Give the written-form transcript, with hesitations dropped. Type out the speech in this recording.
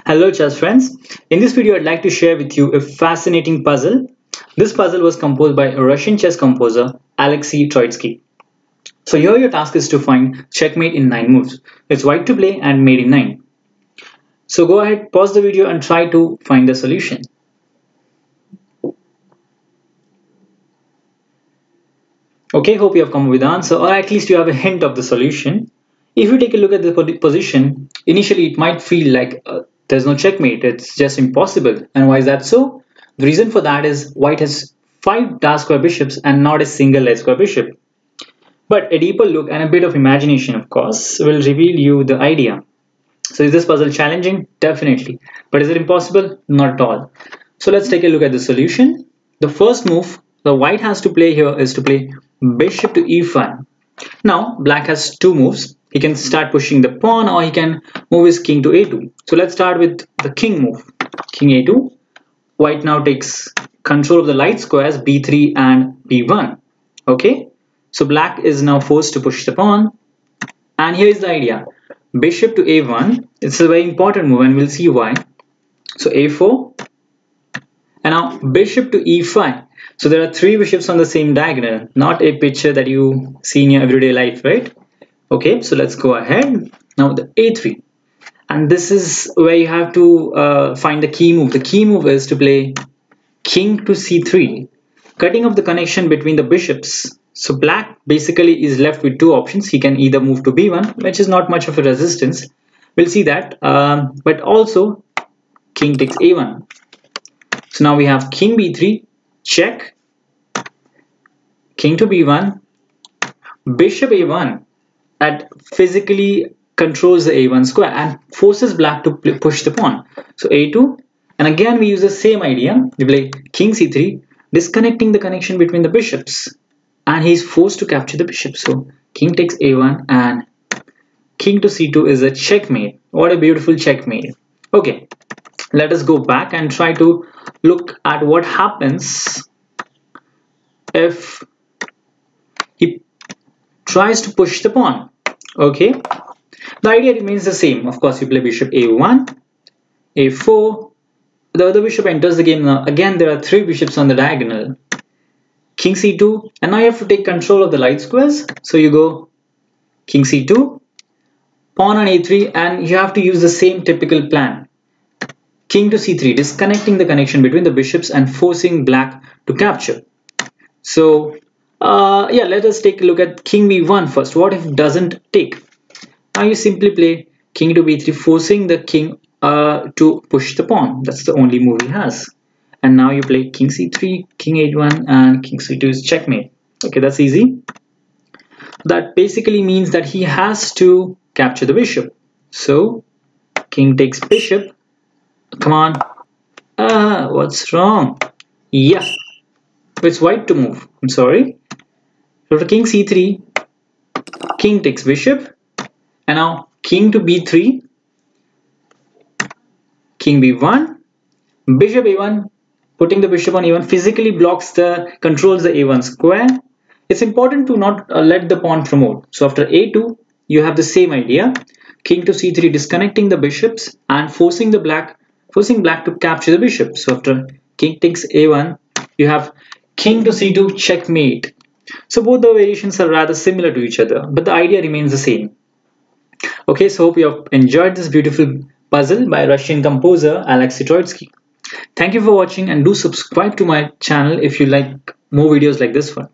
Hello chess friends. In this video I'd like to share with you a fascinating puzzle. This puzzle was composed by a Russian chess composer Alexey Troitsky. So here your task is to find checkmate in 9 moves. It's white to play and mate in 9. So go ahead, pause the video and try to find the solution. Okay, hope you have come up with the answer, or at least you have a hint of the solution. If you take a look at the position, initially it might feel like there's no checkmate, it's just impossible. And why is that so? The reason for that is white has 5 dark square bishops and not a single light square bishop. But a deeper look and a bit of imagination, of course, will reveal you the idea. So is this puzzle challenging? Definitely. But is it impossible? Not at all. So let's take a look at the solution. The first move the white has to play here is to play bishop to e5. Now black has 2 moves. He can start pushing the pawn or he can move his king to a2. So let's start with the king move. King a2. White now takes control of the light squares b3 and b1. Okay. So black is now forced to push the pawn. And here is the idea. Bishop to a1. It's a very important move and we'll see why. So a4. And now bishop to e5. So there are 3 bishops on the same diagonal. Not a picture that you see in your everyday life, right? Okay, so let's go ahead. Now the a3. And this is where you have to find the key move. The key move is to play king to c3, cutting off the connection between the bishops. So black basically is left with 2 options. He can either move to b1, which is not much of a resistance. We'll see that. But also king takes a1. So now we have king b3, check, king to b1, bishop a1. That physically controls the a1 square and forces black to push the pawn. So a2, and again we use the same idea. We play king c3, disconnecting the connection between the bishops, and he's forced to capture the bishop. So king takes a1 and king to c2 is a checkmate. What a beautiful checkmate. Okay, let us go back and try to look at what happens if he tries to push the pawn. Okay, the idea remains the same. Of course, you play bishop a1, a4. The other bishop enters the game now. Again, there are 3 bishops on the diagonal. King c2, and now you have to take control of the light squares. So you go king c2, pawn on a3, and you have to use the same typical plan. King to c3, disconnecting the connection between the bishops and forcing black to capture. So yeah, let us take a look at king b1 first. What if it doesn't take? Now you simply play king to b3, forcing the king to push the pawn. That's the only move he has. And now you play king c3, king h1, and king c2 is checkmate. Okay, that's easy. That basically means that he has to capture the bishop. So king takes bishop. Come on. What's wrong? Yeah, it's white to move. I'm sorry. So after king c3, king takes bishop, and now king to b3, king b1, bishop a1, putting the bishop on a1 physically controls the a1 square. It's important to not let the pawn promote. So after a2, you have the same idea. King to c3, disconnecting the bishops and forcing black to capture the bishop. So after king takes a1, you have king to c2, checkmate. So both the variations are rather similar to each other, but the idea remains the same. Okay, so hope you have enjoyed this beautiful puzzle by Russian composer Alexey Troitsky. Thank you for watching and do subscribe to my channel if you like more videos like this one.